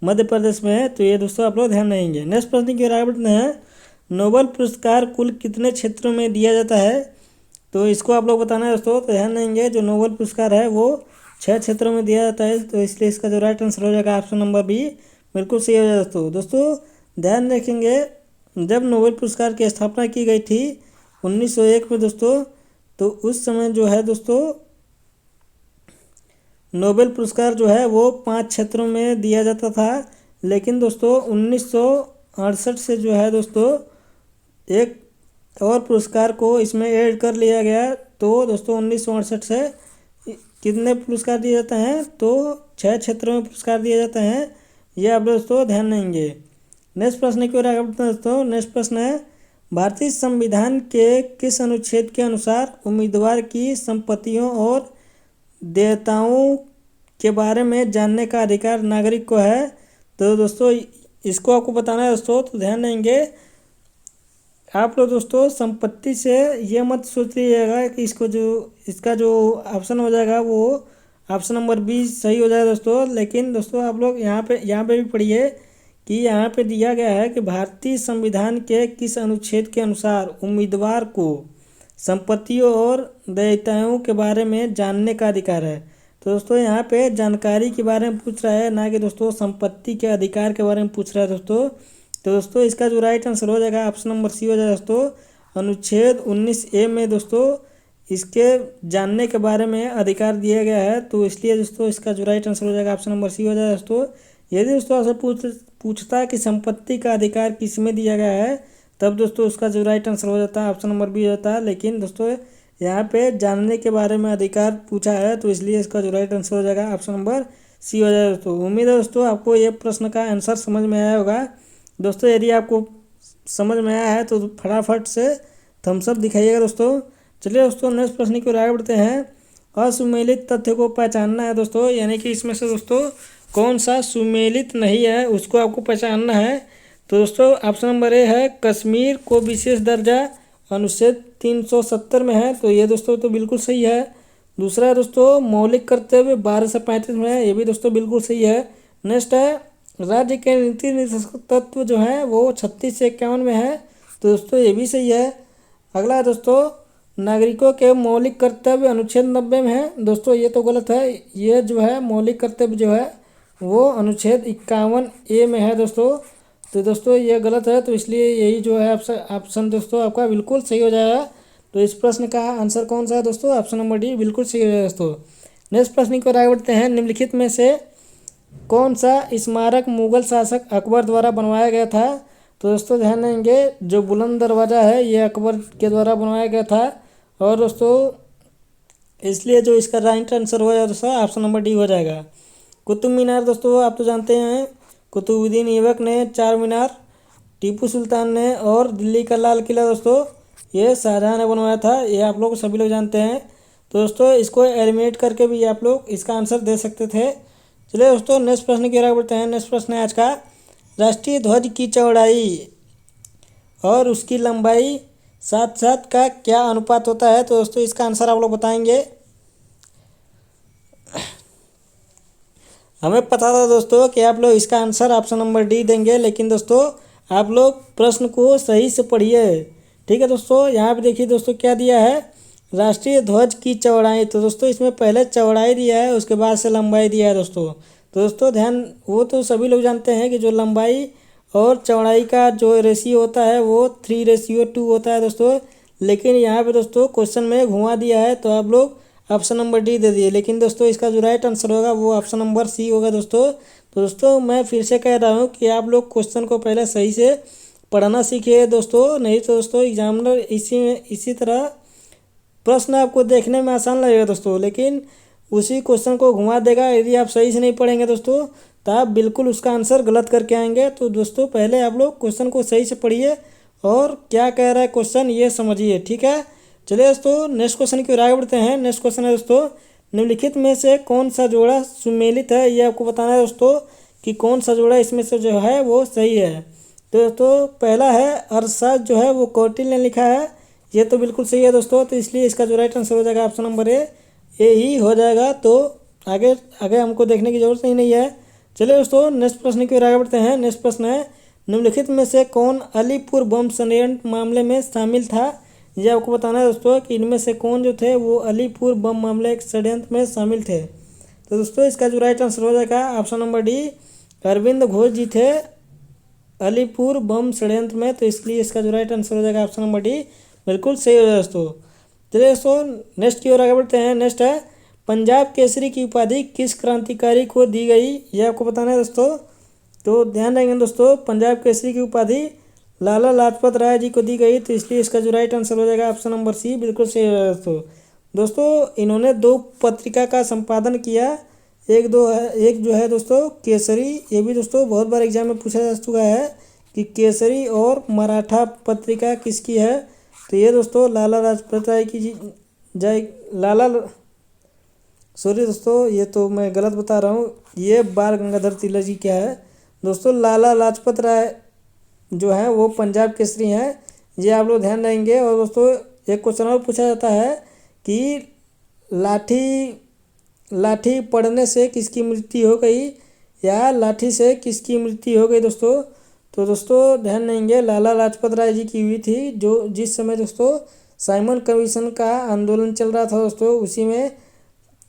मध्य प्रदेश में है। तो ये दोस्तों आप लोग ध्यान देंगे। नेक्स्ट प्रश्न की ओर आगे बढ़ते हैं। नोबेल पुरस्कार कुल कितने क्षेत्रों में दिया जाता है? तो इसको आप लोग बताना है दोस्तों। तो ध्यान देंगे, जो नोबेल पुरस्कार है वो 6 क्षेत्रों में दिया जाता है। तो इसलिए इसका जो राइट आंसर हो जाएगा ऑप्शन नंबर बी बिल्कुल सही हो जाएगा दोस्तों। दोस्तों ध्यान रखेंगे, जब नोबेल पुरस्कार की स्थापना की गई थी 1901 में दोस्तों, तो उस समय जो है दोस्तों नोबेल पुरस्कार जो है वो 5 क्षेत्रों में दिया जाता था। लेकिन दोस्तों 1968 से जो है दोस्तों एक और पुरस्कार को इसमें ऐड कर लिया गया। तो दोस्तों 1968 से कितने पुरस्कार दिए जाते हैं? तो 6 क्षेत्रों में पुरस्कार दिए जाते हैं। ये आप दोस्तों ध्यान देंगे। नेक्स्ट प्रश्न की ओर आगे बढ़ते हैं दोस्तों। नेक्स्ट प्रश्न है, भारतीय संविधान के किस अनुच्छेद के अनुसार उम्मीदवार की संपत्तियों और देयताओं के बारे में जानने का अधिकार नागरिक को है? तो दोस्तों इसको आपको बताना है दोस्तों। तो ध्यान देंगे, आप लोग दोस्तों संपत्ति से ये मत सोच लीजिएगा कि इसका जो ऑप्शन हो जाएगा वो ऑप्शन नंबर बी सही हो जाएगा दोस्तों। लेकिन दोस्तों आप लोग यहाँ पे भी पढ़िए कि यहाँ पे दिया गया है कि भारतीय संविधान के किस अनुच्छेद के अनुसार उम्मीदवार को संपत्तियों और देयताओं के बारे में जानने का अधिकार है। तो दोस्तों यहाँ पे जानकारी के बारे में पूछ रहा है, ना कि दोस्तों संपत्ति के अधिकार के बारे में पूछ रहा है दोस्तों। तो दोस्तों इसका जो राइट आंसर हो जाएगा ऑप्शन नंबर सी हो जाएगा दोस्तों। अनुच्छेद 19A में दोस्तों इसके जानने के बारे में अधिकार दिया गया है। तो इसलिए दोस्तों इसका जो राइट आंसर हो जाएगा ऑप्शन नंबर सी हो जाएगा दोस्तों। यदि दोस्तों आपसे पूछता है कि संपत्ति का अधिकार किस में दिया गया है, तब दोस्तों उसका जो राइट आंसर हो जाता है ऑप्शन नंबर बी हो जाता है। लेकिन दोस्तों यहाँ पे जानने के बारे में अधिकार पूछा है, तो इसलिए इसका जो राइट आंसर हो जाएगा ऑप्शन नंबर सी हो जाएगा दोस्तों। उम्मीद है दोस्तों आपको ये प्रश्न का आंसर समझ में आया होगा। दोस्तों यदि आपको समझ में आया है तो फटाफट से थम्स अप दिखाइएगा दोस्तों। चलिए दोस्तों नेक्स्ट प्रश्न की ओर आगे बढ़ते हैं। असुमेलित तथ्य को पहचानना है दोस्तों, यानी कि इसमें से दोस्तों कौन सा सुमेलित नहीं है उसको आपको पहचानना है। तो दोस्तों ऑप्शन नंबर ए है कश्मीर को विशेष दर्जा, अनुच्छेद 370 में है। तो ये दोस्तों तो बिल्कुल सही है। दूसरा है दोस्तों मौलिक कर्तव्य 12 से 35 में है, ये भी दोस्तों बिल्कुल सही है। नेक्स्ट है राज्य के नीति निर्देशक तत्व जो है वो 36 से 51 में है। तो दोस्तों ये भी सही है। अगला है दोस्तों नागरिकों के मौलिक कर्तव्य अनुच्छेद 90 में है। दोस्तों ये तो गलत है, ये जो है मौलिक कर्तव्य जो है वो अनुच्छेद 51A में है दोस्तों। तो दोस्तों ये गलत है, तो इसलिए यही जो है ऑप्शन दोस्तों आपका बिल्कुल सही हो जाएगा। तो इस प्रश्न का आंसर कौन सा है दोस्तों? ऑप्शन नंबर डी बिल्कुल सही हो जाएगा दोस्तों। नेक्स्ट प्रश्न की ओर आगे बढ़ते हैं। निम्नलिखित में से कौन सा स्मारक मुगल शासक अकबर द्वारा बनवाया गया था? तो दोस्तों ध्यान देंगे, जो बुलंद दरवाज़ा है ये अकबर के द्वारा बनवाया गया था। और दोस्तों इसलिए जो इसका राइट आंसर हो जाएगा दोस्तों ऑप्शन नंबर डी हो जाएगा। कुतुब मीनार दोस्तों आप तो जानते हैं, कुतुबुद्दीन ऐबक ने 4 मीनार, टीपू सुल्तान ने, और दिल्ली का लाल किला दोस्तों ये शाहजहां ने बनवाया था। ये आप लोग सभी लोग जानते हैं। तो दोस्तों इसको एलिमिनेट करके भी आप लोग इसका आंसर दे सकते थे। चलिए दोस्तों नेक्स्ट प्रश्न की ओर आगे बढ़ते हैं। नेक्स्ट प्रश्न है आज का, राष्ट्रीय ध्वज की चौड़ाई और उसकी लंबाई साथ साथ का क्या अनुपात होता है? तो दोस्तों इसका आंसर आप लोग बताएंगे। हमें पता था दोस्तों कि आप लोग इसका आंसर ऑप्शन नंबर डी देंगे, लेकिन दोस्तों आप लोग प्रश्न को सही से पढ़िए। ठीक है दोस्तों, यहाँ पे देखिए दोस्तों क्या दिया है, राष्ट्रीय ध्वज की चौड़ाई। तो दोस्तों इसमें पहले चौड़ाई दिया है, उसके बाद से लंबाई दिया है दोस्तों। तो दोस्तों ध्यान, वो तो सभी लोग जानते हैं कि जो लंबाई और चौड़ाई का जो रेशियो होता है वो 3:2 होता है दोस्तों। लेकिन यहाँ पे दोस्तों क्वेश्चन में घुमा दिया है, तो आप लोग ऑप्शन नंबर डी दे दिए। लेकिन दोस्तों इसका जो राइट आंसर होगा वो ऑप्शन नंबर सी होगा दोस्तों। तो दोस्तों मैं फिर से कह रहा हूँ कि आप लोग क्वेश्चन को पहले सही से पढ़ना सीखिए दोस्तों, नहीं तो दोस्तों एग्जामिनर इसी तरह प्रश्न आपको देखने में आसान लगेगा दोस्तों, लेकिन उसी क्वेश्चन को घुमा देगा। यदि आप सही से नहीं पढ़ेंगे दोस्तों तो आप बिल्कुल उसका आंसर गलत करके आएंगे। तो दोस्तों पहले आप लोग क्वेश्चन को सही से पढ़िए और क्या कह रहा है क्वेश्चन ये समझिए। ठीक है, चलिए दोस्तों नेक्स्ट क्वेश्चन की ओर आगे बढ़ते हैं। नेक्स्ट क्वेश्चन है दोस्तों, निम्नलिखित में से कौन सा जोड़ा सुमेलित है? ये आपको बताना है दोस्तों कि कौन सा जोड़ा इसमें से जो है वो सही है। तो दोस्तों पहला है अरशद जो है वो कौटिल्य ने लिखा है, ये तो बिल्कुल सही है दोस्तों। तो इसलिए इसका जो राइट आंसर हो जाएगा ऑप्शन नंबर ए ही हो जाएगा। तो आगे आगे हमको देखने की जरूरत ही नहीं है। चलिए दोस्तों नेक्स्ट प्रश्न की ओर आगे बढ़ते हैं। नेक्स्ट प्रश्न है, निम्नलिखित में से कौन अलीपुर बम षड्यंत्र मामले में शामिल था? ये आपको बताना है दोस्तों कि इनमें से कौन जो थे वो अलीपुर बम मामले षड्यंत्र में शामिल थे। तो दोस्तों इसका जो राइट आंसर हो जाएगा option number D, Arvind Ghosh ji थे अलीपुर बम षड्यंत्र में। तो इसलिए इसका जो राइट आंसर हो जाएगा ऑप्शन नंबर डी, बिल्कुल सही हो जाएगा दोस्तों। चलिए दोस्तों नेक्स्ट की ओर आगे बढ़ते हैं। नेक्स्ट है, पंजाब केसरी की उपाधि किस क्रांतिकारी को दी गई? ये आपको बताना है दोस्तों। तो ध्यान रखेंगे दोस्तों, पंजाब केसरी की उपाधि लाला लाजपत राय जी को दी गई। तो इसलिए इसका जो राइट आंसर हो जाएगा ऑप्शन नंबर सी, बिल्कुल सही है दोस्तों। दोस्तों इन्होंने 2 पत्रिका का संपादन किया, एक जो है दोस्तों केसरी, ये भी दोस्तों बहुत बार एग्जाम में पूछा जा चुका है कि केसरी और मराठा पत्रिका किसकी है। तो ये दोस्तों लाला लाजपत राय की सॉरी दोस्तों ये तो मैं गलत बता रहा हूँ, ये बाल गंगाधर तिलक जी क्या है दोस्तों। लाला लाजपत राय जो है वो पंजाब केसरी हैं, ये आप लोग ध्यान देंगे। और दोस्तों एक क्वेश्चन और पूछा जाता है कि लाठी पड़ने से किसकी मृत्यु हो गई, या लाठी से किसकी मृत्यु हो गई दोस्तों? तो दोस्तों ध्यान देंगे, लाला लाजपत राय जी की हुई थी, जो जिस समय दोस्तों साइमन कमीशन का आंदोलन चल रहा था दोस्तों, उसी में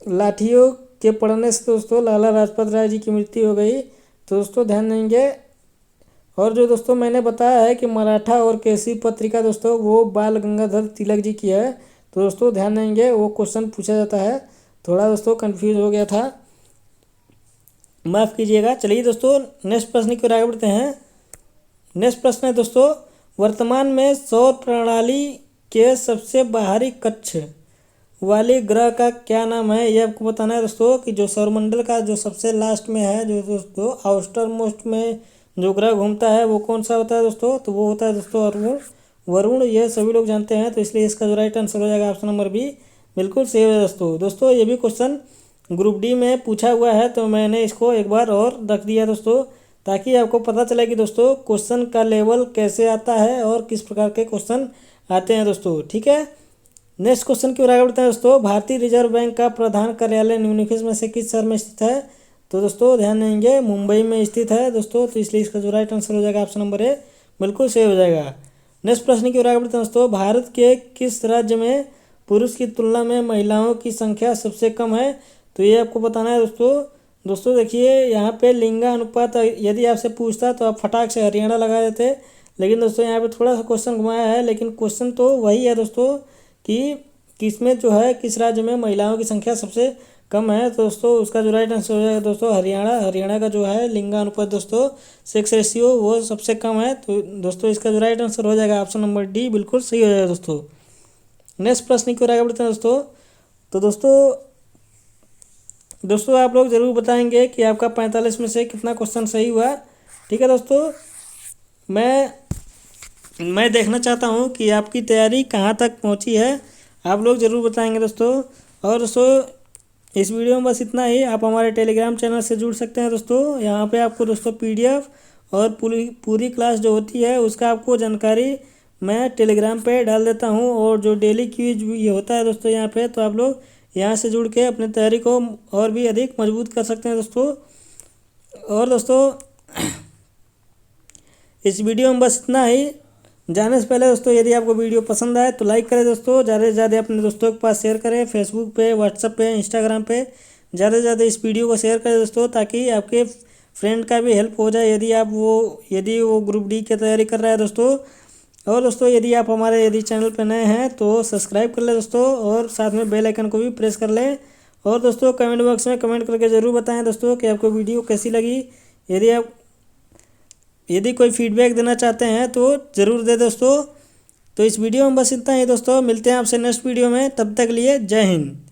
लाठियों के पड़ने से दोस्तों लाला लाजपत राय जी की मृत्यु हो गई। तो दोस्तों ध्यान देंगे। और जो दोस्तों मैंने बताया है कि मराठा और केसरी पत्रिका दोस्तों वो बाल गंगाधर तिलक जी की है। तो दोस्तों ध्यान देंगे, वो क्वेश्चन पूछा जाता है, थोड़ा दोस्तों कंफ्यूज हो गया था, माफ़ कीजिएगा। चलिए दोस्तों नेक्स्ट प्रश्न की ओर आगे बढ़ते हैं। नेक्स्ट प्रश्न है दोस्तों, वर्तमान में सौर प्रणाली के सबसे बाहरी कक्ष वाले ग्रह का क्या नाम है? ये आपको बताना है दोस्तों कि जो सौरमंडल का जो सबसे लास्ट में है, जो दोस्तों आउटर मोस्ट में जो ग्रह घूमता है वो कौन सा होता है दोस्तों? तो वो होता है दोस्तों वरुण। ये सभी लोग जानते हैं। तो इसलिए इसका जो राइट आंसर हो जाएगा ऑप्शन नंबर बी, बिल्कुल सही है दोस्तों। ये भी क्वेश्चन ग्रुप डी में पूछा हुआ है, तो मैंने इसको एक बार और रख दिया दोस्तों, ताकि आपको पता चले कि दोस्तों क्वेश्चन का लेवल कैसे आता है और किस प्रकार के क्वेश्चन आते हैं दोस्तों। ठीक है, नेक्स्ट क्वेश्चन की ओर आगे बढ़ते हैं दोस्तों। भारतीय रिजर्व बैंक का प्रधान कार्यालय निम्नलिखित में से किस शहर में स्थित है? तो दोस्तों ध्यान देंगे, मुंबई में स्थित है दोस्तों। तो इसलिए इसका जो राइट आंसर हो जाएगा ऑप्शन नंबर ए, बिल्कुल सही हो जाएगा। नेक्स्ट प्रश्न की ओर आगे बढ़ते हैं दोस्तों। भारत के किस राज्य में पुरुष की तुलना में महिलाओं की संख्या सबसे कम है? तो ये आपको बताना है दोस्तों देखिए यहाँ पे लिंगानुपात यदि आपसे पूछता तो आप फटाक से हरियाणा लगा देते, लेकिन दोस्तों यहाँ पे थोड़ा सा क्वेश्चन घुमाया है, लेकिन क्वेश्चन तो वही है दोस्तों कि किसमें जो है किस राज्य में महिलाओं की संख्या सबसे कम है। तो दोस्तों उसका जो राइट आंसर हो जाएगा दोस्तों हरियाणा का जो है लिंगानुपात दोस्तों सेक्स रेशियो वो सबसे कम है। तो दोस्तों इसका जो राइट आंसर हो जाएगा ऑप्शन नंबर डी, बिल्कुल सही हो जाएगा दोस्तों। नेक्स्ट प्रश्न की ओर आगे बढ़ते हैं दोस्तों। तो दोस्तों दोस्तों आप लोग ज़रूर बताएंगे कि आपका 45 में से कितना क्वेश्चन सही हुआ। ठीक है दोस्तों, मैं देखना चाहता हूँ कि आपकी तैयारी कहाँ तक पहुँची है, आप लोग ज़रूर बताएंगे दोस्तों। और दोस्तों इस वीडियो में बस इतना ही। आप हमारे टेलीग्राम चैनल से जुड़ सकते हैं दोस्तों। यहाँ पे आपको दोस्तों PDF और पूरी पूरी क्लास जो होती है उसका आपको जानकारी मैं टेलीग्राम पे डाल देता हूँ। और जो डेली क्विज ये होता है दोस्तों यहाँ पे, तो आप लोग यहाँ से जुड़ के अपनी तैयारी को और भी अधिक मजबूत कर सकते हैं दोस्तों। और दोस्तों इस वीडियो में बस इतना ही। जाने से पहले दोस्तों यदि आपको वीडियो पसंद आए तो लाइक करें दोस्तों, ज़्यादा से ज़्यादा अपने दोस्तों के पास शेयर करें, फेसबुक पे, व्हाट्सएप पे, इंस्टाग्राम पे ज़्यादा से ज़्यादा इस वीडियो को शेयर करें दोस्तों, ताकि आपके फ्रेंड का भी हेल्प हो जाए यदि वो ग्रुप डी की तैयारी कर रहा है दोस्तों। और दोस्तों यदि चैनल पर नए हैं तो सब्सक्राइब कर लें दोस्तों, और साथ में बेल आइकन को भी प्रेस कर लें। और दोस्तों कमेंट बॉक्स में कमेंट करके ज़रूर बताएं दोस्तों कि आपको वीडियो कैसी लगी। यदि कोई फीडबैक देना चाहते हैं तो ज़रूर दे दोस्तों। तो इस वीडियो में बस इतना ही दोस्तों, मिलते हैं आपसे नेक्स्ट वीडियो में, तब तक लिए जय हिंद।